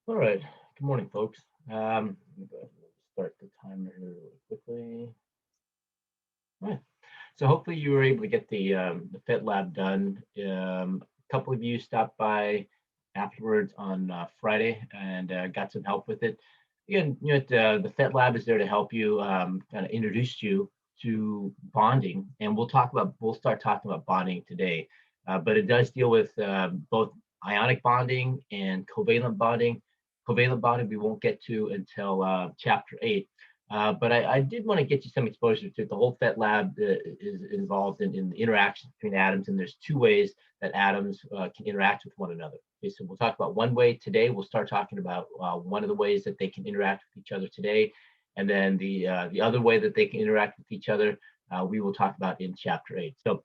All right. Good morning, folks. Let me go ahead and start the timer here really quickly. All right. So hopefully you were able to get the Fit Lab done. A couple of you stopped by afterwards on Friday and got some help with it. Again, the Fit Lab is there to help you, kind of introduce you to bonding, and we'll start talking about bonding today. But it does deal with both ionic bonding and covalent bonding. Covalent bonding we won't get to until chapter 8. But I did want to get you some exposure to it. The whole PhET lab is involved in the interaction between atoms, and there's two ways that atoms can interact with one another. Okay, so we'll talk about one way today. We'll start talking about one of the ways that they can interact with each other today, and then the other way that they can interact with each other, we will talk about in chapter 8. So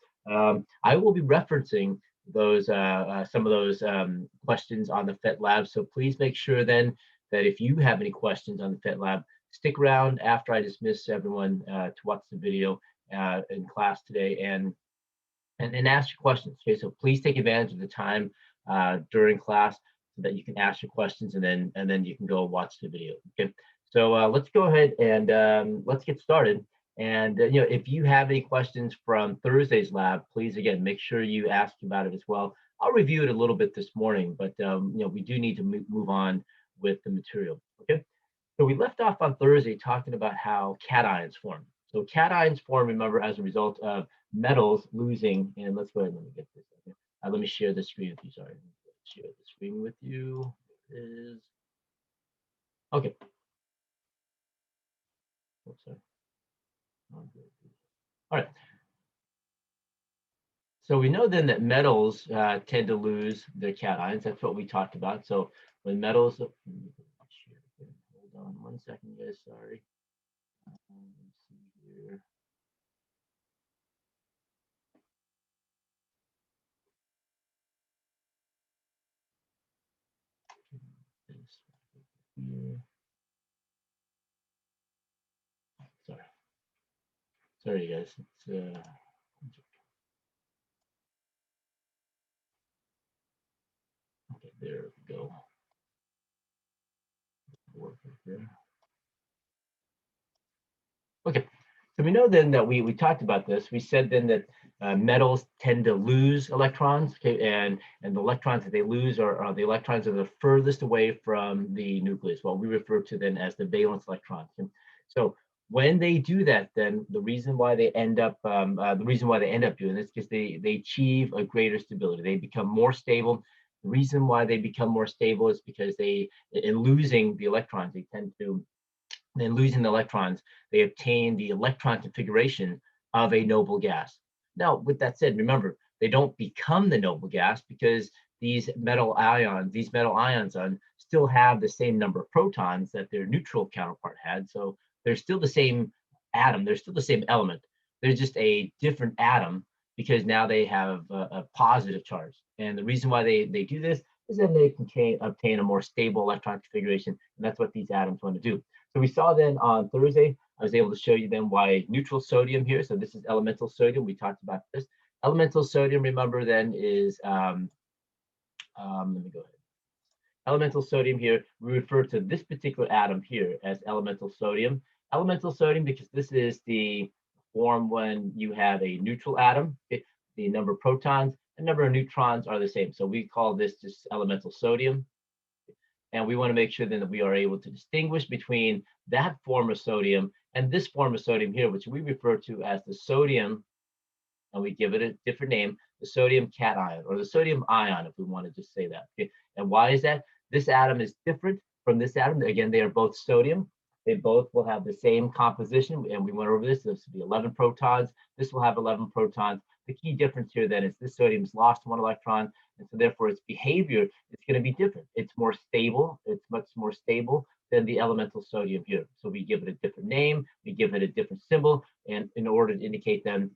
I will be referencing those some of those questions on the PhET lab. So please make sure then that if you have any questions on the PhET lab, stick around after I dismiss everyone to watch the video in class today and ask your questions. Okay, so please take advantage of the time during class so that you can ask your questions and then you can go watch the video. Okay, so let's go ahead and let's get started. And if you have any questions from Thursday's lab, please again make sure you ask about it as well. I'll review it a little bit this morning, but we do need to move on with the material. Okay. So we left off on Thursday talking about how cations form. So cations form, remember, as a result of metals losing, and let's go ahead and let me get this. Okay. Let me share the screen with you. Sorry, share the screen with you. It is okay. Oops, sorry. All right. So we know then that metals tend to lose their cations. That's what we talked about. So when metals, hold on one second, guys. Sorry. Let's see here. This here. Sorry. Sorry, guys. Okay, there we go. Work right there. Okay, so we know then that we talked about this. We said then that metals tend to lose electrons, okay, and the electrons that they lose are the electrons that are furthest away from the nucleus, what we refer to then as the valence electrons. And so when they do that, then the reason why they end up doing this is because they achieve a greater stability. They become more stable. The reason why they become more stable is because in losing the electrons, they tend to then losing the electrons, they obtain the electron configuration of a noble gas. Now, with that said, remember, they don't become the noble gas because these metal ions still have the same number of protons that their neutral counterpart had. So they're still the same atom, they're still the same element. They're just a different atom because now they have a positive charge. And the reason why they do this is that they can obtain a more stable electron configuration. And that's what these atoms want to do. So we saw then on Thursday, I was able to show you then why neutral sodium here. So this is elemental sodium. We talked about this. Elemental sodium, remember then is, let me go ahead. Elemental sodium here, we refer to this particular atom here as elemental sodium. Elemental sodium because this is the form when you have a neutral atom. The number of protons and number of neutrons are the same. So we call this just elemental sodium. And we want to make sure then that we are able to distinguish between that form of sodium and this form of sodium here, which we refer to as the sodium, and we give it a different name, the sodium cation or the sodium ion, if we want to just say that. Okay. And why is that? This atom is different from this atom. Again, they are both sodium. They both will have the same composition, and we went over this. This will be 11 protons. This will have 11 protons. The key difference here then is this sodium's lost one electron, and so therefore its behavior is going to be different. It's more stable. It's much more stable than the elemental sodium here. So we give it a different name. We give it a different symbol, and in order to indicate then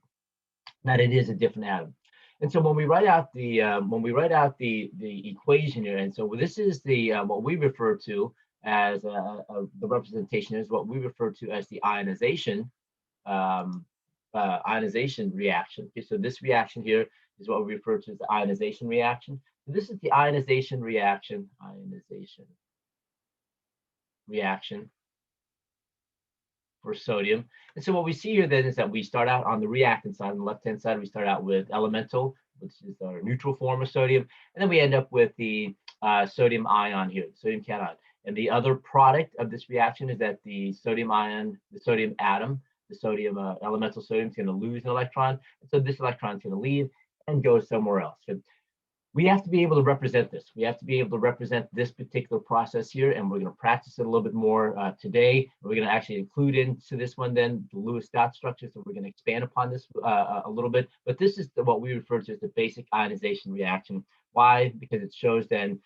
that it is a different atom. And so when we write out the equation here, and so this is the what we refer to as the representation is what we refer to as the um, ionization reaction. Okay, so this reaction here is what we refer to as the ionization reaction. So this is the ionization reaction. Ionization reaction for sodium. And so what we see here then is that we start out on the reactant side. On the left-hand side, we start out with elemental, which is our neutral form of sodium. And then we end up with the sodium ion here, the sodium cation. And the other product of this reaction is that the sodium ion, the sodium atom, the sodium elemental sodium is going to lose an electron. And so this electron is going to leave and go somewhere else. So we have to be able to represent this. We have to be able to represent this particular process here, and we're going to practice it a little bit more today. We're going to actually include into this one then the Lewis-Dot structure, so we're going to expand upon this a little bit. But this is what we refer to as the basic ionization reaction. Why? Because it shows then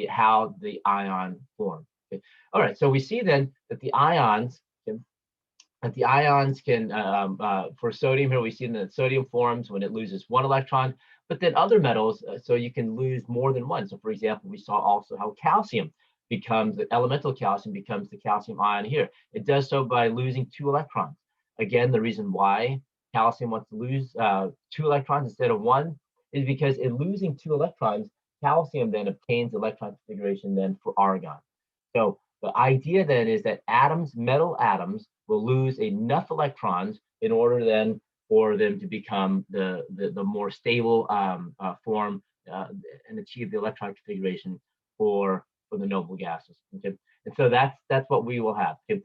how the ion form. Okay. All right, so we see then that the ions can, for sodium here, we see that sodium forms when it loses one electron, but then other metals, so you can lose more than one. So for example, we saw also how calcium becomes, the elemental calcium becomes the calcium ion here. It does so by losing 2 electrons. Again, the reason why calcium wants to lose 2 electrons instead of 1 is because in losing 2 electrons, calcium then obtains electron configuration then for argon. So the idea then is that atoms, metal atoms, will lose enough electrons in order then for them to become the more stable form and achieve the electron configuration for the noble gases. Okay, and so that's what we will have. Okay,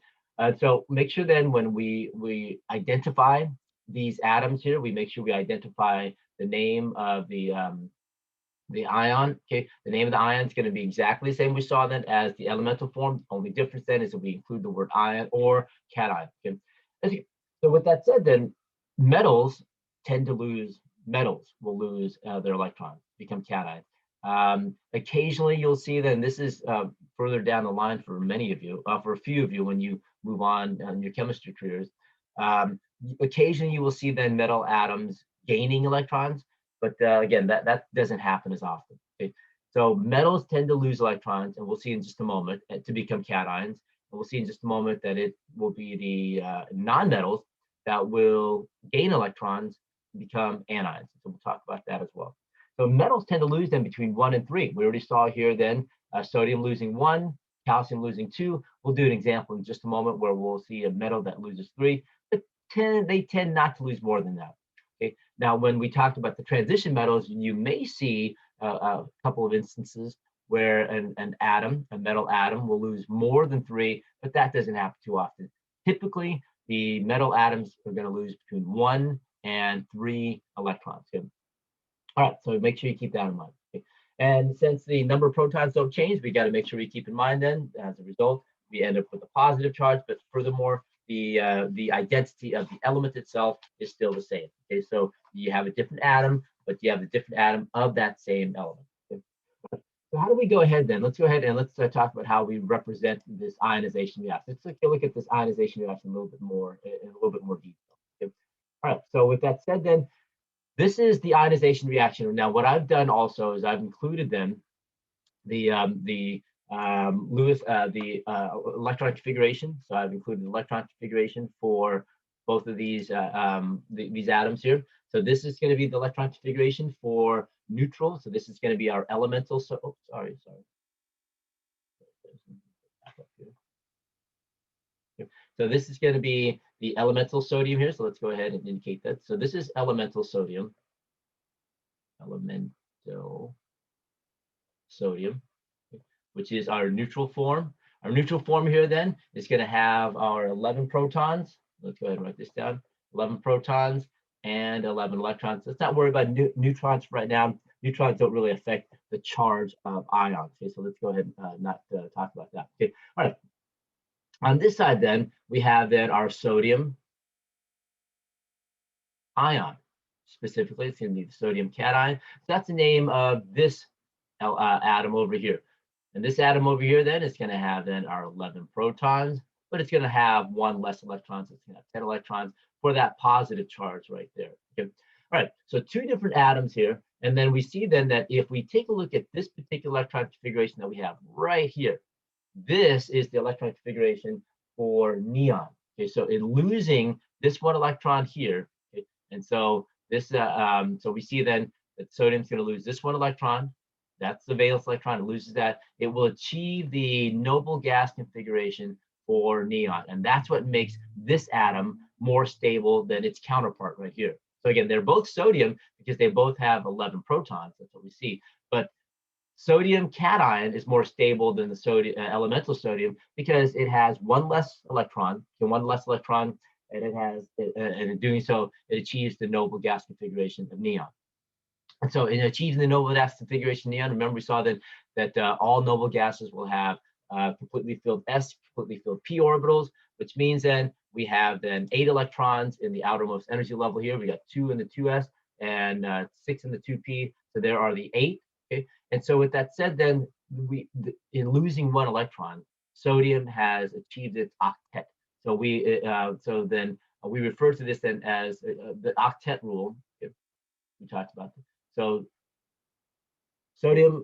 so make sure then when we identify these atoms here, we make sure we identify the name of the ion. Okay, the name of the ion is going to be exactly the same we saw then as the elemental form. Only difference then is that we include the word ion or cation. Okay, so with that said, then metals tend to lose. Metals will lose their electrons, become cation. Occasionally, you'll see then this is further down the line for many of you, for a few of you when you move on in your chemistry careers. Occasionally, you will see then metal atoms gaining electrons. But again, that doesn't happen as often. Okay? So metals tend to lose electrons, and we'll see in just a moment to become cations. And we'll see in just a moment that it will be the non-metals that will gain electrons and become anions. So we'll talk about that as well. So metals tend to lose them between 1 and 3. We already saw here then sodium losing 1, calcium losing 2. We'll do an example in just a moment where we'll see a metal that loses 3, but they tend not to lose more than that. Okay. Now, when we talked about the transition metals, you may see a couple of instances where an atom, a metal atom, will lose more than 3, but that doesn't happen too often. Typically, the metal atoms are going to lose between 1 and 3 electrons. Okay. All right, so make sure you keep that in mind. Okay. And since the number of protons don't change, we got to make sure we keep in mind then, as a result, we end up with a positive charge, but furthermore, the identity of the element itself is still the same. Okay, so you have a different atom, but you have a different atom of that same element. Okay? So how do we go ahead then? Let's go ahead and let's talk about how we represent this ionization reaction. Let's take a look at this ionization reaction a little bit more in a little bit more detail. Okay? All right. So with that said, then this is the ionization reaction. Now, what I've done also is I've included then the electron configuration. So I've included the electron configuration for both of these atoms here. So this is going to be the electron configuration for neutral. So this is going to be our elemental. So, oh, sorry. So this is going to be the elemental sodium here. So let's go ahead and indicate that. So this is elemental sodium. Elemental sodium, which is our neutral form. Our neutral form here then is going to have our 11 protons. Let's go ahead and write this down. 11 protons and 11 electrons. Let's not worry about neutrons right now. Neutrons don't really affect the charge of ions. Okay, so let's go ahead and not talk about that. Okay, all right. On this side then, we have then our sodium ion. Specifically, it's going to be the sodium cation. So that's the name of this atom over here. And this atom over here then is going to have then our 11 protons, but it's going to have 1 less electrons. It's going to have 10 electrons for that positive charge right there. Okay. All right, so 2 different atoms here. And then we see then that if we take a look at this particular electron configuration that we have right here, this is the electron configuration for neon. Okay, so in losing this 1 electron here, okay, and so this, so we see then that sodium is going to lose this 1 electron, That's the valence electron. It loses that. It will achieve the noble gas configuration for neon. And that's what makes this atom more stable than its counterpart right here. So again, they're both sodium because they both have 11 protons. That's what we see. But sodium cation is more stable than the sodium elemental sodium because it has one less electron, and it has, and in doing so, it achieves the noble gas configuration of neon. And so, in achieving the noble gas configuration neon, remember we saw that all noble gases will have completely filled s, completely filled p orbitals, which means then we have then 8 electrons in the outermost energy level here. We got 2 in the 2s and 6 in the 2p. So there are the 8. Okay, and so with that said, then in losing 1 electron, sodium has achieved its octet. So we refer to this then as the octet rule. We talked about this. So sodium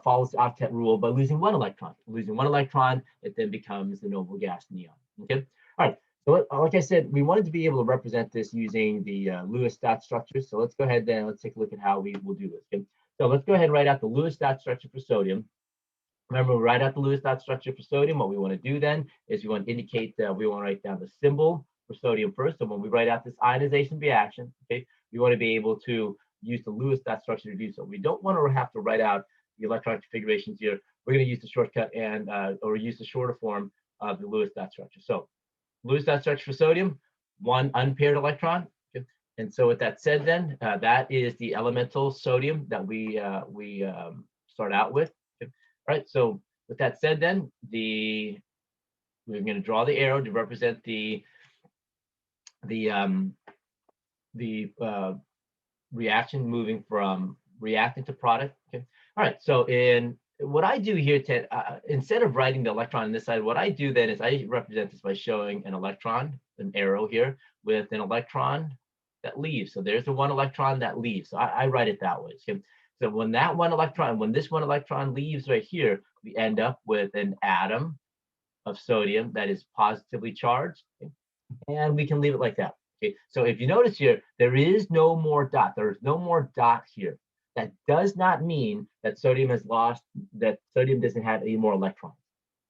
follows the octet rule by losing 1 electron. Losing 1 electron, it then becomes the noble gas neon. Okay, all right. So like I said, we wanted to be able to represent this using the Lewis dot structure. So let's go ahead then. Let's take a look at how we will do this. Okay? So let's go ahead and write out the Lewis dot structure for sodium. Remember, we write out the Lewis dot structure for sodium. What we want to do then is we want to indicate that we want to write down the symbol for sodium first. So when we write out this ionization reaction, okay, we want to be able to use the Lewis dot structure to do so. We don't want to have to write out the electron configurations here. We're going to use the shortcut and or use the shorter form of the Lewis dot structure. So Lewis dot structure for sodium, 1 unpaired electron. Okay? And so with that said, then that is the elemental sodium that we start out with. Okay? All right. So with that said, then we're going to draw the arrow to represent the reaction moving from reactant to product. Okay. All right. So in what I do here, Ted, instead of writing the electron on this side, what I do then is I represent this by showing an electron, an arrow here with an electron that leaves. So there's the 1 electron that leaves. So I write it that way. Okay. So when this 1 electron leaves right here, we end up with an atom of sodium that is positively charged. Okay. And we can leave it like that. Okay, so if you notice here, there is no more dot. There's no more dot here. That does not mean that sodium has lost, that sodium doesn't have any more electrons.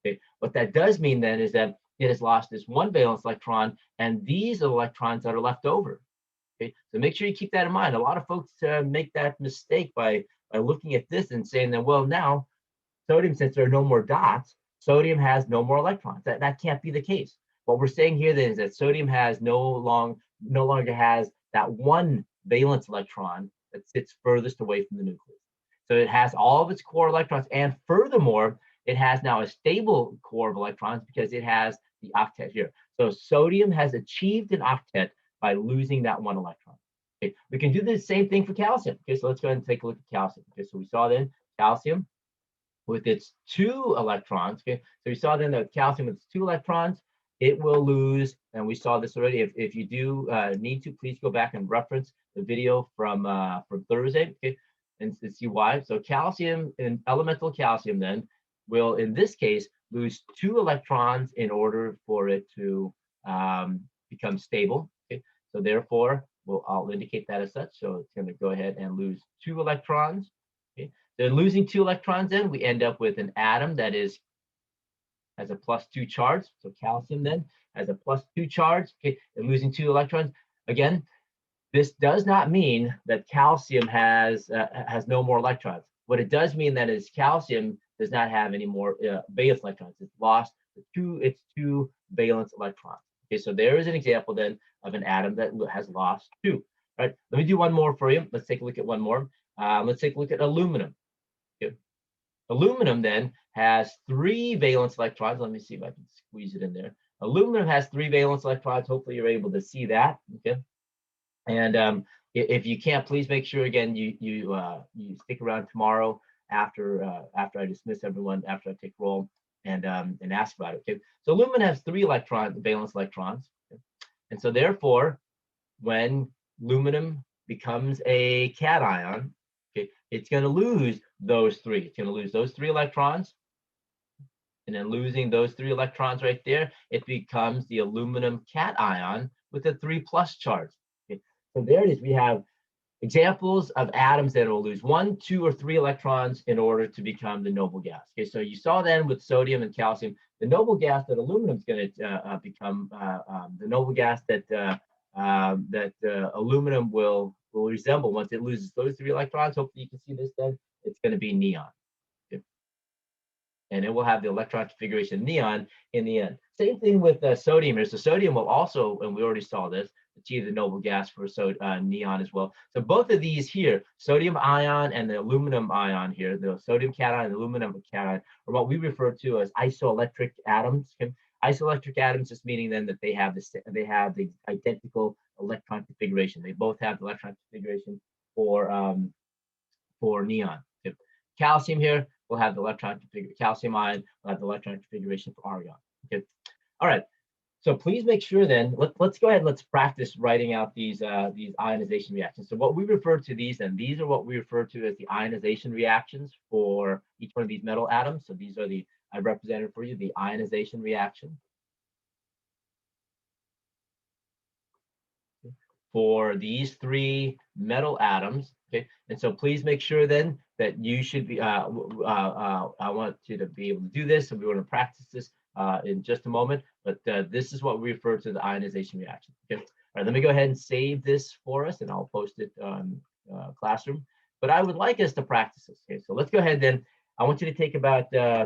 Okay, what that does mean then is that it has lost this 1 valence electron, and these are the electrons that are left over. Okay, so make sure you keep that in mind. A lot of folks make that mistake by looking at this and saying that, well, now sodium, since there are no more dots, sodium has no more electrons. That can't be the case. What we're saying here then is that sodium has no longer has that 1 valence electron that sits furthest away from the nucleus. So it has all of its core electrons, and furthermore, it has now a stable core of electrons because it has the octet here. So sodium has achieved an octet by losing that 1 electron. Okay, we can do the same thing for calcium. Okay, so let's go ahead and take a look at calcium. Okay, so we saw then calcium with its 2 electrons. Okay, so we saw then that calcium with its 2 electrons, it will lose, and we saw this already. If you do need to, please go back and reference the video from Thursday, okay, and see why. So calcium, and elemental calcium then will, in this case, lose 2 electrons in order for it to become stable. Okay, so therefore, I'll indicate that as such. So it's going to go ahead and lose 2 electrons. Okay, so losing 2 electrons, then we end up with an atom that has a +2 charge. So calcium then has a +2 charge, okay, and losing 2 electrons. Again, this does not mean that calcium has no more electrons. What it does mean then is calcium does not have any more valence electrons. It's lost its 2 valence electrons. Okay, so there is an example then of an atom that has lost 2. All right, let me do one more for you. Let's take a look at one more. Let's take a look at aluminum. Okay. Aluminum then has 3 valence electrons. Let me see if I can squeeze it in there. Aluminum has 3 valence electrons. Hopefully you're able to see that. Okay. And if you can't, please make sure again you stick around tomorrow after I dismiss everyone, after I take roll, and ask about it. Okay. So aluminum has 3 valence electrons. Okay? And so therefore, when aluminum becomes a cation, okay, it's going to lose those 3. It's going to lose those 3 electrons. And then losing those 3 electrons right there, it becomes the aluminum cation with a 3+ charge. Okay. So there it is. We have examples of atoms that will lose 1, 2, or 3 electrons in order to become the noble gas. Okay, so you saw then with sodium and calcium, the noble gas that aluminum is going to become the noble gas that aluminum will resemble once it loses those 3 electrons. Hopefully you can see this then. It's going to be neon. Okay. And it will have the electron configuration neon in the end. Same thing with sodium here. So sodium will also, and we already saw this, achieve the noble gas for neon as well. So both of these here, sodium ion and the aluminum ion here, the sodium cation and the aluminum cation, are what we refer to as isoelectric atoms. Okay? Isoelectric atoms just meaning then that they have the identical electron configuration. They both have the electron configuration for neon. Okay? Calcium here will have the electron configuration. Calcium ion will have the electron configuration for argon. Okay. All right. So please make sure then, let's go ahead and let's practice writing out these ionization reactions. So what we refer to these, and these are what we refer to as the ionization reactions for each one of these metal atoms. So these are I've represented for you the ionization reaction for these 3 metal atoms. Okay, and so please make sure then that you should be, I want you to be able to do this, and we want to practice this in just a moment, but this is what we refer to the ionization reaction. Okay, all right, let me go ahead and save this for us, and I'll post it on Classroom. But I would like us to practice this. Okay, so let's go ahead then. I want you to take about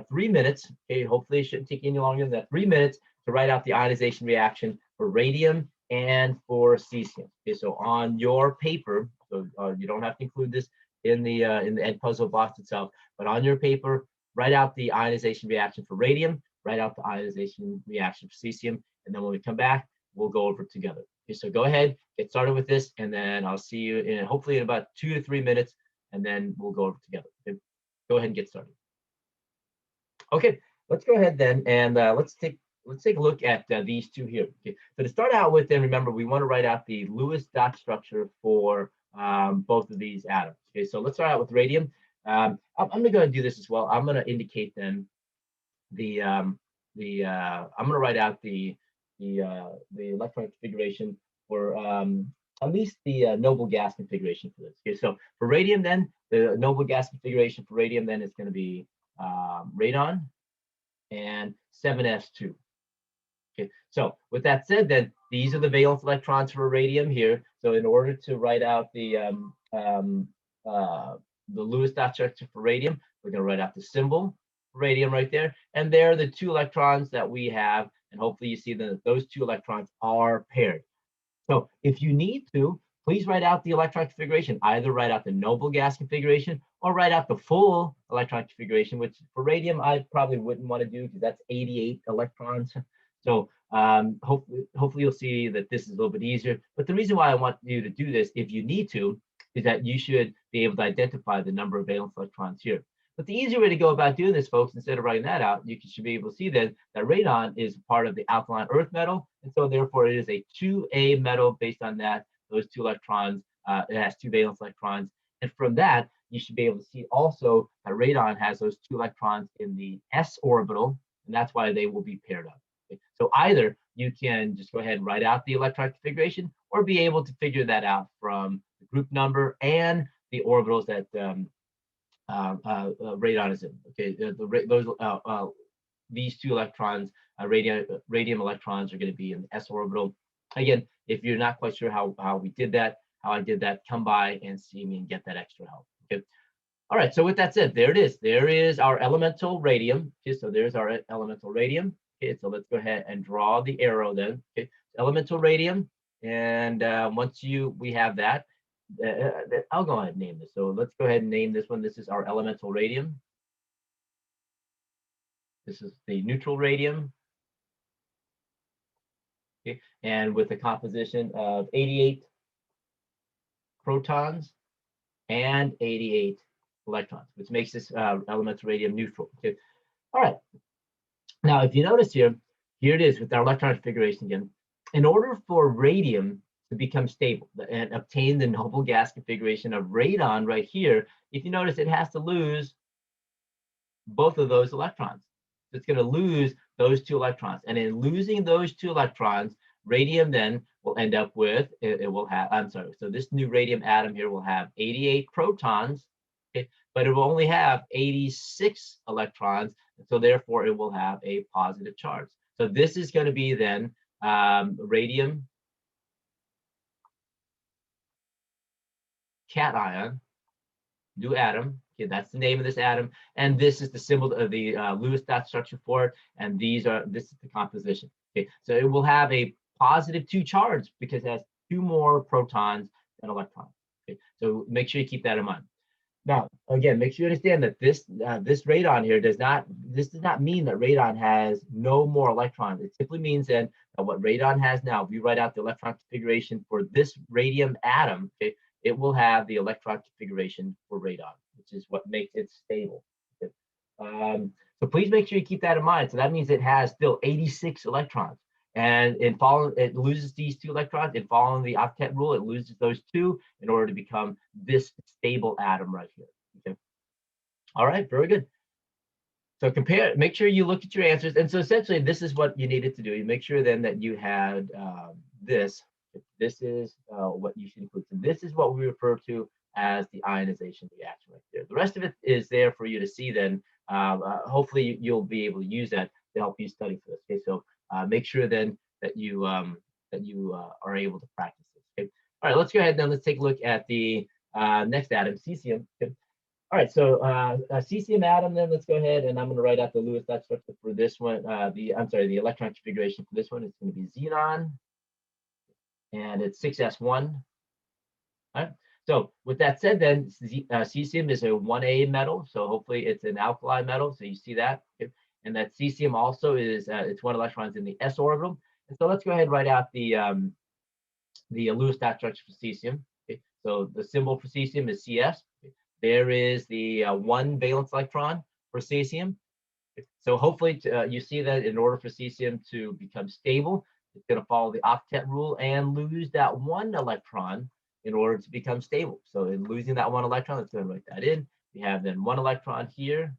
3 minutes. Okay, hopefully it shouldn't take any longer than that. 3 minutes to write out the ionization reaction for radium and for cesium. Okay, so on your paper, so you don't have to include this in the Edpuzzle box itself, but on your paper, write out the ionization reaction for radium, write out the ionization reaction for cesium, and then when we come back, we'll go over it together. Okay, so go ahead, get started with this, and then I'll see you in hopefully in about 2 to 3 minutes, and then we'll go over it together. Okay? Go ahead and get started. Okay, let's go ahead then, and let's take a look at these 2 here. Okay, so to start out with, then remember we want to write out the Lewis dot structure for both of these atoms. Okay, so let's start out with radium. I'm going to go ahead and do this as well. I'm going to indicate then I'm going to write out the electron configuration for at least the noble gas configuration for this. Okay, so for radium then, the noble gas configuration for radium then is going to be radon and 7s2. Okay, so with that said, then these are the valence electrons for radium here. So in order to write out the Lewis dot structure for radium, we're going to write out the symbol for radium right there, and there are the 2 electrons that we have, and hopefully you see that those 2 electrons are paired. So if you need to, please write out the electron configuration. Either write out the noble gas configuration or write out the full electron configuration, which for radium I probably wouldn't want to do because that's 88 electrons. So hopefully you'll see that this is a little bit easier. But the reason why I want you to do this, if you need to, is that you should be able to identify the number of valence electrons here. But the easier way to go about doing this, folks, instead of writing that out, you should be able to see then that radon is part of the alkaline earth metal, and so therefore it is a 2A metal based on that, those 2 electrons. It has 2 valence electrons, and from that you should be able to see also that radon has those 2 electrons in the s orbital, and that's why they will be paired up. Okay? So either you can just go ahead and write out the electron configuration, or be able to figure that out from the group number and the orbitals that radon is in. Okay, these 2 electrons, radium electrons, are going to be in the s orbital. Again, if you're not quite sure how I did that, come by and see me and get that extra help. Okay. All right. So with that said, there it is. There is our elemental radium. Okay. So there's our elemental radium. Okay. So let's go ahead and draw the arrow then. Okay. Elemental radium, and once we have that. I'll go ahead and name this. So let's go ahead and name this one. This is our elemental radium. This is the neutral radium. Okay, and with a composition of 88 protons and 88 electrons, which makes this elemental radium neutral. Okay. All right. Now, if you notice here it is with our electron configuration again. In order for radium to become stable and obtain the noble gas configuration of radon right here, if you notice, it has to lose both of those electrons. So it's going to lose those 2 electrons. And in losing those 2 electrons, radium then will end up with, it will have, I'm sorry, so this new radium atom here will have 88 protons, okay, but it will only have 86 electrons, so therefore it will have a positive charge. So this is going to be then radium cation, new atom. Okay, that's the name of this atom, and this is the symbol of the Lewis dot structure for it. And this is the composition. Okay, so it will have a positive 2 charge because it has 2 more protons than electrons. Okay, so make sure you keep that in mind. Now, again, make sure you understand that this radon here does not mean that radon has no more electrons. It simply means then that what radon has now, if we write out the electron configuration for this radium atom, okay, it will have the electron configuration for radon, which is what makes it stable. Okay. So please make sure you keep that in mind. So that means it has still 86 electrons. And it loses these 2 electrons. In following the octet rule, it loses those 2 in order to become this stable atom right here. Okay. All right, very good. So make sure you look at your answers. And so essentially, this is what you needed to do. You make sure then that you had this. This is what you should include. So this is what we refer to as the ionization reaction right there. The rest of it is there for you to see then. Hopefully, you'll be able to use that to help you study for this. Okay, so make sure then that you are able to practice this. Okay. All right, let's go ahead now. Let's take a look at the next atom, cesium. Okay. All right, so cesium atom. Then let's go ahead and I'm going to write out the Lewis dot structure for this one. The electron configuration for this one is going to be xenon, and it's 6s1. All right. So with that said, then cesium is a 1A metal, so hopefully it's an alkali metal. So you see that. Okay. And that cesium also is it's 1 electrons in the s orbital. And so let's go ahead and write out the Lewis dot structure for cesium. Okay. So the symbol for cesium is Cs. Okay. There is the 1 valence electron for cesium. Okay. So hopefully you see that in order for cesium to become stable, it's going to follow the octet rule and lose that 1 electron in order to become stable. So in losing that 1 electron, let's go ahead and write that in. We have then 1 electron here.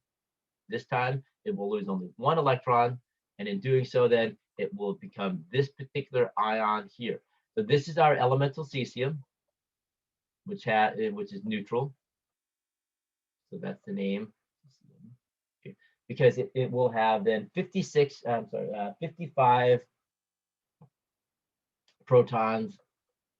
This time it will lose only 1 electron, and in doing so then it will become this particular ion here. So this is our elemental cesium, which is neutral. So that's the name. Okay. Because it will have then 55 protons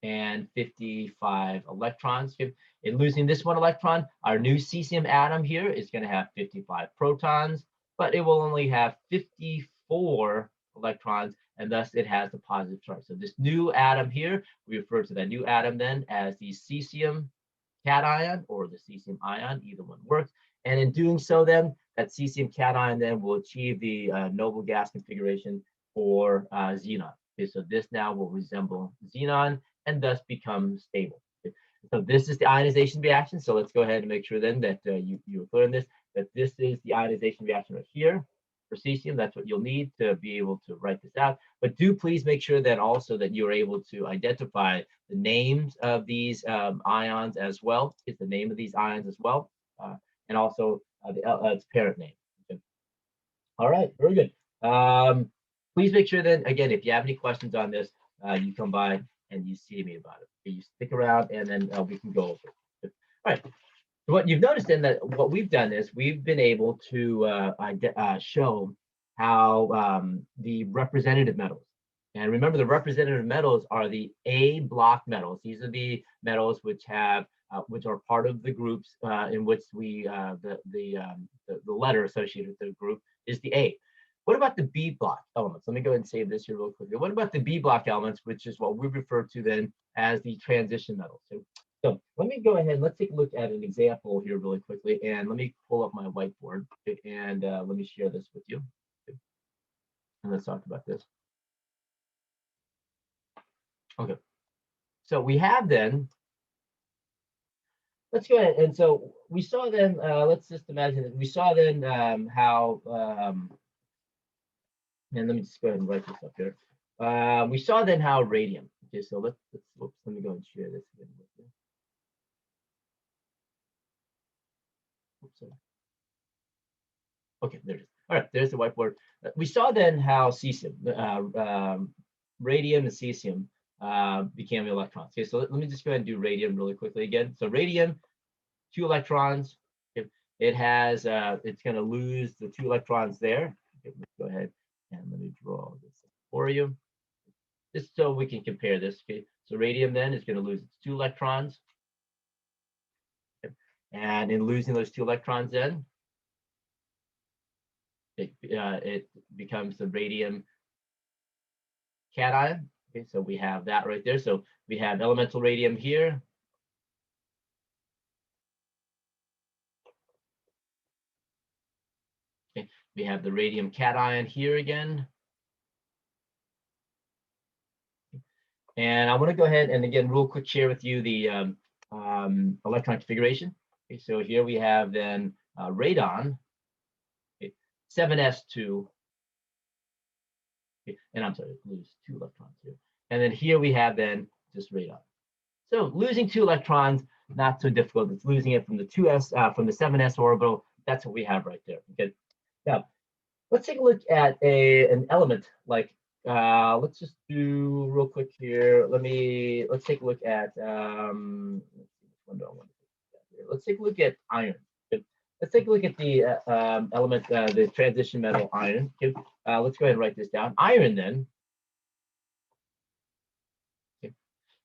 and 55 electrons. In losing this 1 electron, our new cesium atom here is going to have 55 protons, but it will only have 54 electrons, and thus it has the positive charge. So this new atom here, we refer to that new atom then as the cesium cation or the cesium ion, either one works. And in doing so then, that cesium cation then will achieve the noble gas configuration for xenon. Okay, so this now will resemble xenon and thus become stable. Okay. So this is the ionization reaction. So let's go ahead and make sure then that you clear on this, that this is the ionization reaction right here for cesium. That's what you'll need to be able to write this out. But do please make sure that also that you're able to identify the names of these ions as well. It's the name of these ions as well, and also its parent name. Okay. All right, very good. Please make sure that, again, if you have any questions on this, you come by and you see me about it. Okay, you stick around and then we can go over it. All right. So what you've noticed then that what we've done is we've been able to show how the representative metals, and remember the representative metals are the A block metals. These are the metals which are part of the groups in which the letter associated with the group is the A. What about the B block elements? Let me go ahead and save this here real quickly. What about the B block elements, which is what we refer to then as the transition metals? So let me go ahead. Let's take a look at an example here really quickly, and let me pull up my whiteboard and let me share this with you. And let's talk about this. Okay. So we have then. Let's go ahead. And so we saw then. Let's just imagine that we saw then how. And let me just go ahead and write this up here. We saw then how radium. Okay, so let me go and share this again with you. Oops, okay, there it is. All right, there's the whiteboard. We saw then how cesium, radium and cesium became the electrons. Okay, so let me just go ahead and do radium really quickly again. So radium, 2 electrons. It has, it's going to lose the 2 electrons there. Okay, let's go ahead and let me draw this for you, just so we can compare this. Okay, so radium then is going to lose its 2 electrons. Okay. And in losing those 2 electrons then, it becomes the radium cation. Okay, so we have that right there. So we have elemental radium here. Okay, we have the radium cation here again. And I want to go ahead and again, real quick, share with you the electron configuration. Okay, so here we have then radon, okay, 7s2, okay, and I'm sorry, lose 2 electrons here. And then here we have then just radon. So losing 2 electrons, not so difficult. It's losing it from the 2s, from the 7s orbital. That's what we have right there. Okay. Now, let's take a look at an element like, let's just do real quick here. Let's take a look at, let's see, which one do I want to look at here? Let's take a look at iron. Okay. Let's take a look at the element, the transition metal iron. Okay. Let's go ahead and write this down. Iron then. Okay.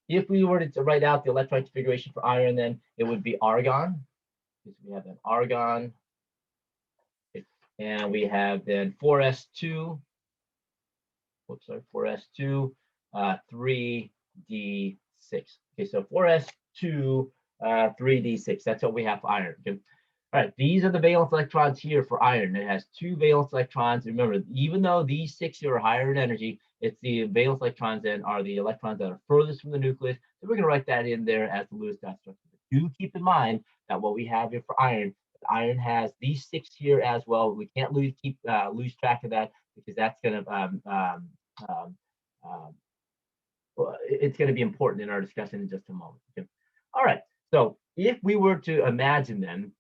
If we were to write out the electron configuration for iron, then it would be argon. So we have an argon. Okay. And we have then 4s2. Whoops, sorry, 4s2, 3d6. Okay, so 4s2, 3d6. That's what we have for iron. Okay. All right, these are the valence electrons here for iron. It has 2 valence electrons. Remember, even though these 6 here are higher in energy, it's the valence electrons then are the electrons that are furthest from the nucleus. So we're going to write that in there as the Lewis dot structure. Do keep in mind that what we have here for iron has these 6 here as well. We can't lose track of that because that's going to it's going to be important in our discussion in just a moment. Okay. All right. So if we were to imagine then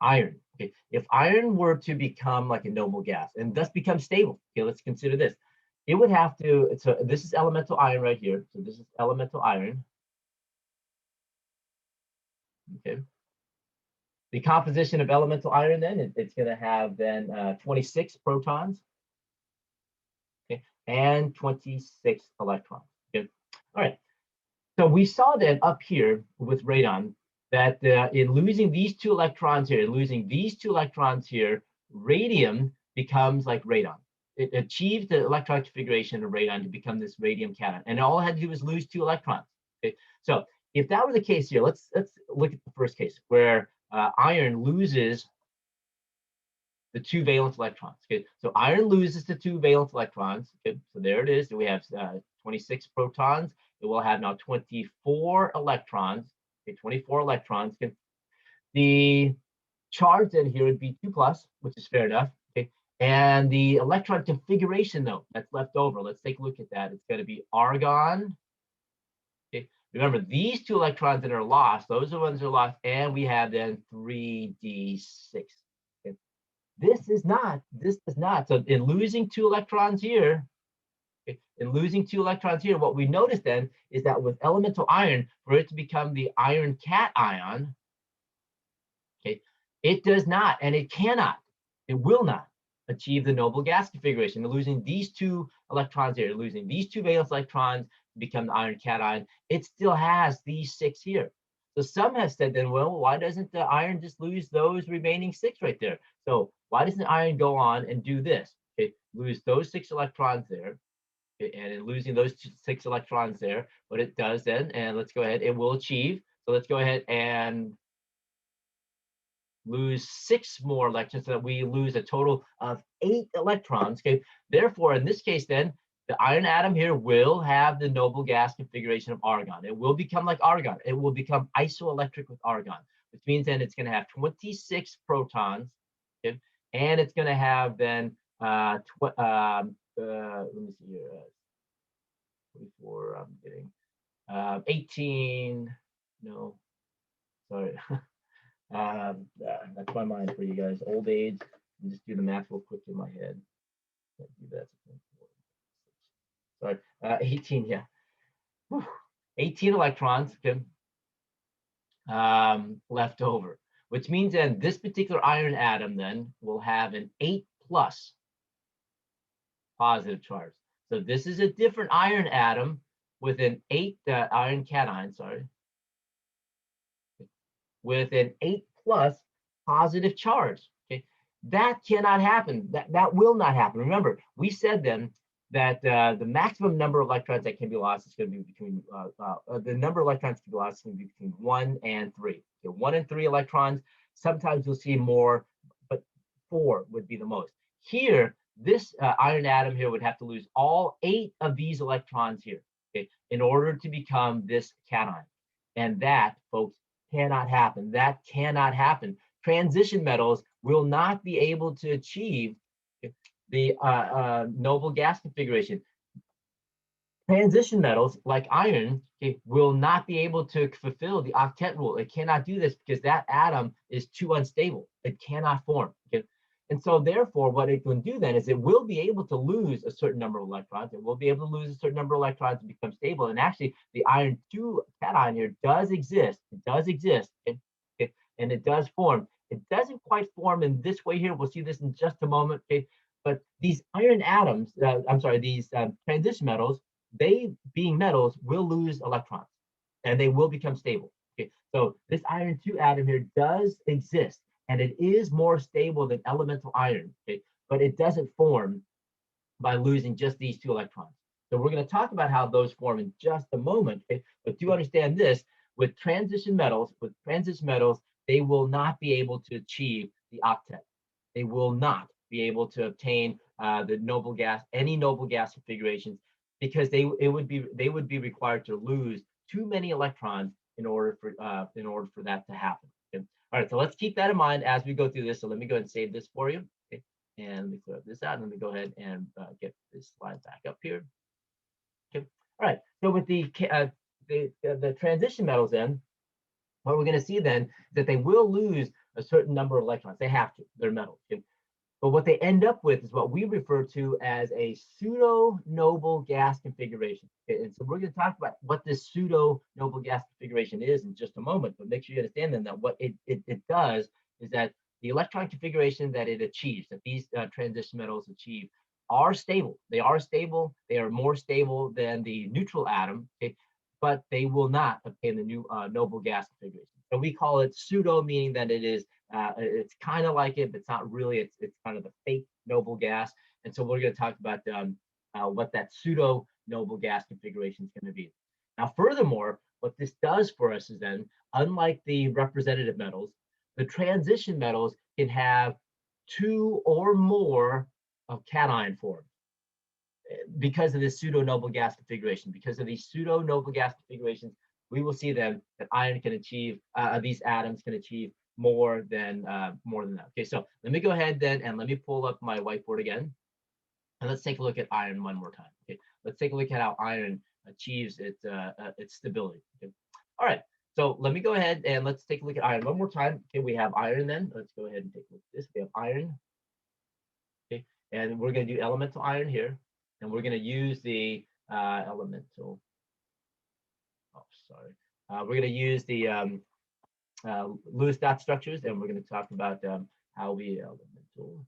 iron, okay, if iron were to become like a noble gas and thus become stable, okay, let's consider this. It would have to, so this is elemental iron right here. So this is elemental iron. Okay. The composition of elemental iron then, it's going to have then 26 protons, okay, and 26 electrons. Okay. All right. So we saw that up here with radon that in losing these 2 electrons here, radium becomes like radon. It achieved the electron configuration of radon to become this radium cation, and all it had to do was lose 2 electrons. Okay, so if that were the case here, let's look at the first case where iron loses the 2 valence electrons. Okay, so iron loses the 2 valence electrons. Okay, so there it is. We have 26 protons. It will have now 24 electrons. Okay, 24 electrons. Okay. The charge then here would be 2 plus, which is fair enough. Okay, and the electron configuration though that's left over. Let's take a look at that. It's going to be argon. Okay, remember these 2 electrons that are lost. Those are the ones that are lost, and we have then 3d6. This does not. So in losing 2 electrons here, what we notice then is that with elemental iron, for it to become the iron cation, okay, it does not, and it cannot, it will not achieve the noble gas configuration. They're losing these 2 electrons here, losing these 2 valence electrons to become the iron cation. It still has these 6 here. So some have said then, well, why doesn't the iron just lose those remaining 6 right there? So why doesn't iron go on and do this? Okay, lose those 6 electrons there, okay, and in losing those 6 electrons there, what it does then, and let's go ahead, it will achieve. So let's go ahead and lose 6 more electrons so that we lose a total of 8 electrons. Okay, therefore, in this case, then the iron atom here will have the noble gas configuration of argon. It will become like argon. It will become isoelectric with argon, which means then it's going to have 26 protons, okay, and it's going to have then let me see here, 24. I'm getting 18. No, sorry. That's my mind for you guys. Old age. And just do the math real quick in my head. Can't do that. Sorry, 18. Yeah. whew, 18 electrons, okay, left over, which means then this particular iron atom then will have an 8 plus positive charge. So this is a different iron atom with an 8 iron cation, sorry, with an 8 plus positive charge. Okay, that cannot happen. That will not happen. Remember, we said then that the maximum number of electrons that can be lost is going to be between the number of electrons can be lost is going to be between 1 and 3. Okay, 1 and 3 electrons. Sometimes you'll see more, but 4 would be the most. Here, this iron atom here would have to lose all 8 of these electrons here, okay, in order to become this cation. And that, folks, cannot happen. That cannot happen. Transition metals will not be able to achieve the noble gas configuration. Transition metals like iron, okay, will not be able to fulfill the octet rule. It cannot do this because that atom is too unstable. It cannot form. Okay? And so therefore, what it can do then is it will be able to lose a certain number of electrons. It will be able to lose a certain number of electrons to become stable. And actually, the iron 2 cation here does exist. It does exist. Okay? And it does form. It doesn't quite form in this way here. We'll see this in just a moment. Okay? But these iron atoms, I'm sorry, these transition metals, they being metals will lose electrons and they will become stable. Okay, so this iron 2 atom here does exist and it is more stable than elemental iron, okay, but it doesn't form by losing just these 2 electrons. So we're going to talk about how those form in just a moment, okay? But do understand this, with transition metals, they will not be able to achieve the octet. They will not be able to obtain the noble gas, any noble gas configurations, because they would be required to lose too many electrons in order for that to happen. Okay? All right, so let's keep that in mind as we go through this. So let me go ahead and save this for you. Okay? And let me clear this out. And let me go ahead and get this slide back up here. Okay. All right. So with the transition metals, then what we're going to see then is that they will lose a certain number of electrons. They have to. They're metals. Okay? But what they end up with is what we refer to as a pseudo-noble gas configuration. Okay, and so we're going to talk about what this pseudo-noble gas configuration is in just a moment, but make sure you understand then that what it does is that the electron configuration that it achieves, that these transition metals achieve, are stable. They are stable. They are more stable than the neutral atom, okay, but they will not obtain the new noble gas configuration. So we call it pseudo, meaning that it is it's kind of like it, but it's not really. It's kind of the fake noble gas. And so we're going to talk about what that pseudo noble gas configuration is going to be. Now, furthermore, what this does for us is then, unlike the representative metals, the transition metals can have 2 or more of cation forms because of this pseudo noble gas configuration. Because of these pseudo noble gas configurations, we will see then that iron can achieve, these atoms can achieve more than that. Okay, so let me go ahead then and let me pull up my whiteboard again, and let's take a look at iron one more time. Okay, let's take a look at how iron achieves its stability. Okay, all right. So let me go ahead and let's take a look at iron one more time. Okay, we have iron then. Let's go ahead and take a look at this. We have iron. Okay, and we're going to do elemental iron here, and we're going to use the elemental. Oh, sorry. We're going to use the Lewis dot structures, and we're going to talk about how we elemental,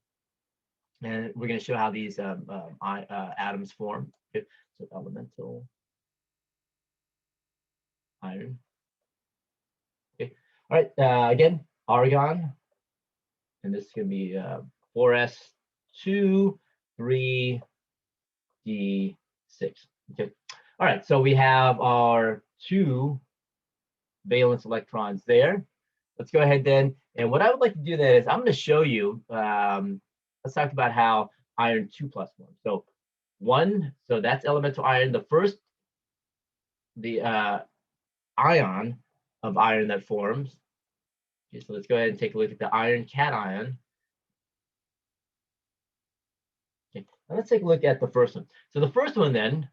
and we're going to show how these atoms form. Okay. So elemental iron. Okay. All right. Again, argon, and this can be 4s2 3d6. Okay. All right. So we have our 2 valence electrons there. Let's go ahead then. And what I would like to do then is I'm going to show you, let's talk about how iron 2 plus forms. So 1, so that's elemental iron. The ion of iron that forms. Okay, so let's go ahead and take a look at the iron cation. Okay, now let's take a look at the first one. So the first one then,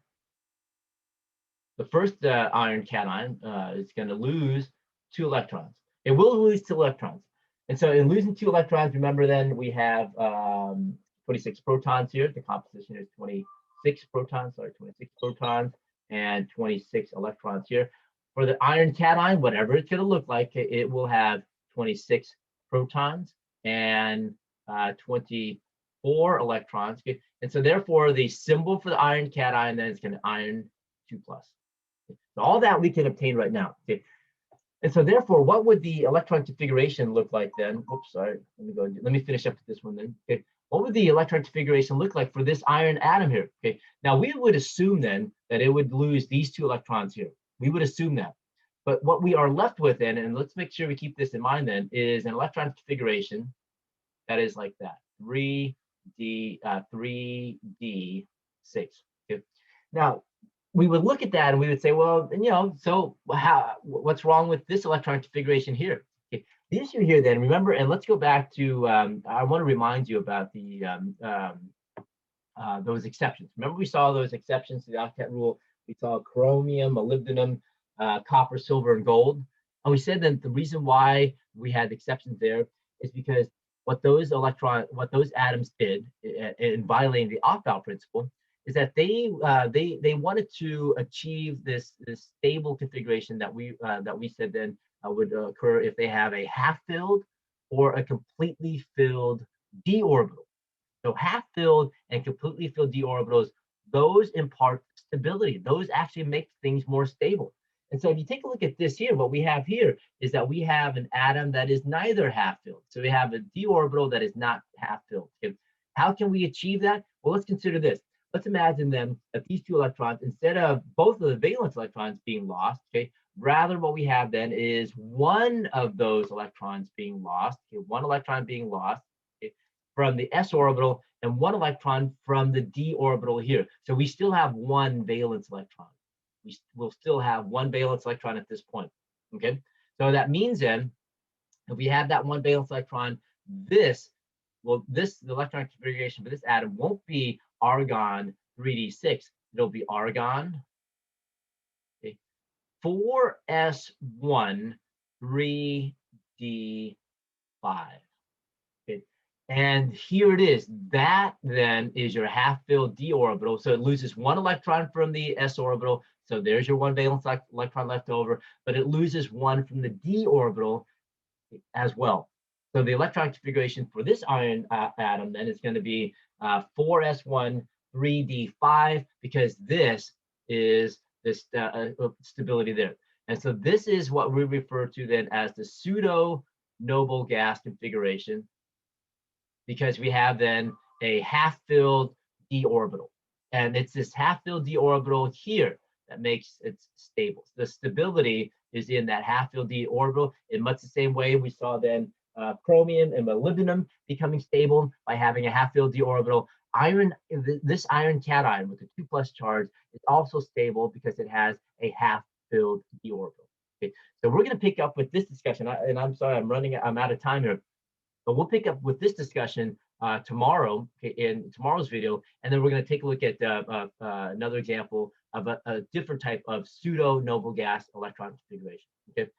the first iron cation is going to lose 2 electrons. It will lose 2 electrons. And so in losing 2 electrons, remember then we have 26 protons here. The composition is 26 protons, sorry, 26 protons. and 26 electrons here. For the iron cation, whatever it's going to look like, it will have 26 protons and 24 electrons. Okay? And so therefore, the symbol for the iron cation then is going to iron 2+. So all that we can obtain right now. Okay? And so therefore, what would the electron configuration look like then? Oops, sorry. Let me finish up with this one then. Okay. What would the electron configuration look like for this iron atom here? Okay. Now we would assume then that it would lose these 2 electrons here. We would assume that. But what we are left with then, and let's make sure we keep this in mind then, is an electron configuration that is like that. 3d 3d6. Okay. Now we would look at that and we would say, well, so what's wrong with this electron configuration here? Okay. The issue here then, remember, and let's go back to, I want to remind you about the those exceptions. Remember we saw those exceptions to the octet rule. We saw chromium, molybdenum, copper, silver, and gold. And we said that the reason why we had exceptions there is because what those atoms did in violating the Octal principle is that they wanted to achieve this stable configuration that we said then would occur if they have a half-filled or a completely filled d orbital. So half-filled and completely filled d orbitals, those impart stability. Those actually make things more stable. And so if you take a look at this here, what we have here is that we have an atom that is neither half-filled. So we have a d orbital that is not half-filled. Okay? How can we achieve that? Well, let's consider this. Let's imagine then that these 2 electrons, instead of both of the valence electrons being lost, okay, rather what we have then is one of those electrons being lost, okay, one electron being lost, okay, from the s orbital and one electron from the d orbital here. So we still have one valence electron. We will still have one valence electron at this point. Okay, so that means then if we have that one valence electron, the electron configuration for this atom won't be argon 3d6. It'll be argon 4s1 3d5. Okay. And here it is. That then is your half-filled d orbital. So it loses one electron from the s orbital. So there's your one valence electron left over, but it loses one from the d orbital as well. So the electron configuration for this iron atom then is going to be 4s1 3d5, because this is this stability there. And so this is what we refer to then as the pseudo noble gas configuration, because we have then a half-filled d orbital. And it's this half-filled d orbital here that makes it stable. The stability is in that half-filled d orbital in much the same way we saw then chromium and molybdenum becoming stable by having a half-filled d orbital. This iron cation with a 2+ charge is also stable because it has a half-filled d orbital. Okay, so we're going to pick up with this discussion, and I'm sorry, I'm out of time here, but we'll pick up with this discussion tomorrow, okay, in tomorrow's video, and then we're going to take a look at another example of a different type of pseudo noble gas electron configuration. Okay.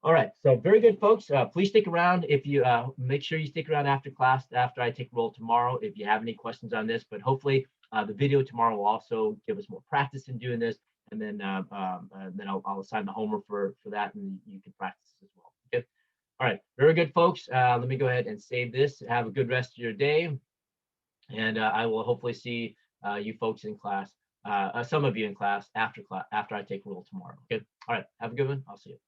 All right, so very good, folks. Please stick around. If you make sure you stick around after class, after I take roll tomorrow, if you have any questions on this. But hopefully, the video tomorrow will also give us more practice in doing this, and then I'll assign the homework for that, and you can practice as well. Okay. All right, very good, folks. Let me go ahead and save this. Have a good rest of your day, and I will hopefully see you folks in class, some of you in class after I take roll tomorrow. Okay. All right, have a good one. I'll see you.